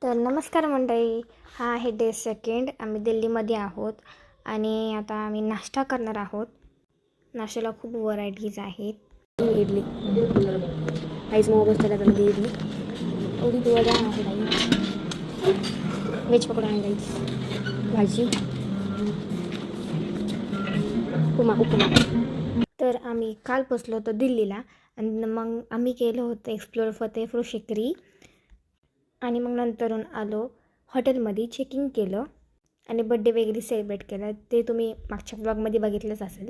तर नमस्कार मंडळी, हा आहे डे सेकंड. आम्ही दिल्लीमध्ये आहोत आणि आता आम्ही नाश्ता करणार आहोत. नाश्त्याला खूप व्हरायटीज आहेत. इडली काहीच मोमोज त्याच्यामध्ये इडली एवढी वडा आहे काही व्हेज पकोडा आहे काहीच भाजी उपमा. तर आम्ही काल पोचलो होतो दिल्लीला आणि मग आम्ही केलं होतं एक्सप्लोअर फतेहपूर सिक्री आणि मग नंतरून आलो हॉटेलमध्ये चेकिंग केलं आणि बड्डे वगैरे सेलिब्रेट केलं. ते तुम्ही मागच्या ब्लॉगमध्ये बघितलंच असेल.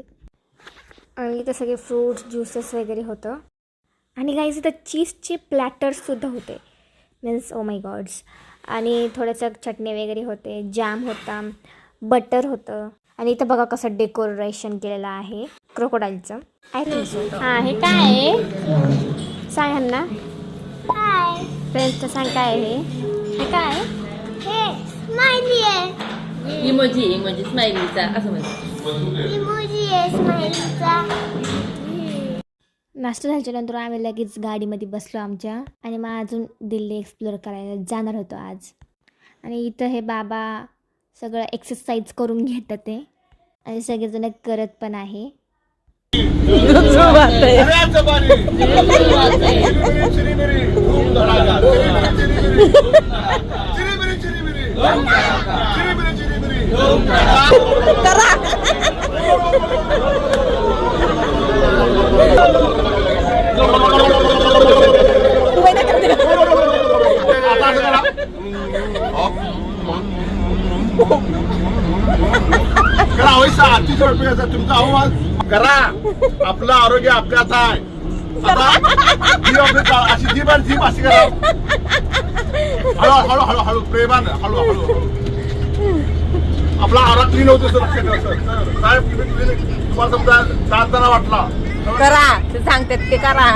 आणि इथं सगळे फ्रूट्स ज्यूसेस वगैरे होतं आणि गाईज इथं चीजचे प्लॅटर्ससुद्धा होते. Means oh my God's. आणि थोडंसं चटणी वगैरे होते, जॅम होता, बटर होतं. आणि इथं बघा कसं डेकोरेशन केलेलं आहे क्रोकोडाईलचं. I think so. हां, हे काय आहे सांग ह्यांना. फ्रेंड्सचं सांग काय आहे हे काय आहे. हे स्माइली आहे. इमोजी स्माइलीचा असं म्हणतात. इमोजी आहे स्माइलीचा. नाश्ता झाल्यानंतर आम्ही लगेच गाडीमध्ये बसलो आमच्या आणि मग अजून दिल्ली एक्सप्लोअर करायला जाणार होतो आज. आणि इथं हे बाबा सगळं एक्सरसाइज करून घेतात ते आणि सगळेजण करत पण आहे. तुमचा आवाज करा. आपलं आरोग्य आपल्यात आहे. अशी जीभ आणि जीभ अशी करा. हळू हळू हळू प्रेमान हळू. आपला आरोग्य क्लीन होते सर. साहेब तुम्हाला समजा दाताना वाटला करा ते सांगतात ते करा.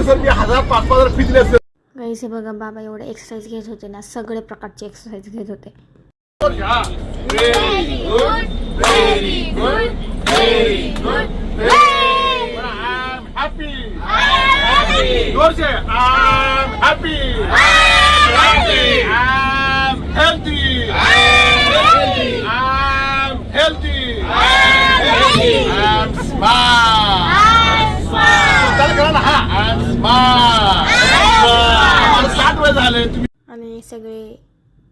सर मी 1000-5000 फिजले असेल. गाईस हे बघा बाबा एवढे एक्सरसाइज घेत होते ना, सगळे प्रकारचे एक्सरसाइज घेत होते. Very good. I'm happy. जोर से I'm happy. I'm healthy. I'm smart. चल करा ना. I'm smart. 60 वय झाले तुम्ही. आणि सगळे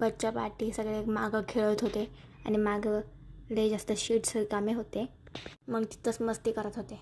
बच्चा पार्टी सगळे मागं खेळत होते आणि मागं लय जास्त शीट्स कामे होते. मग तिथंच मस्ती करत होते.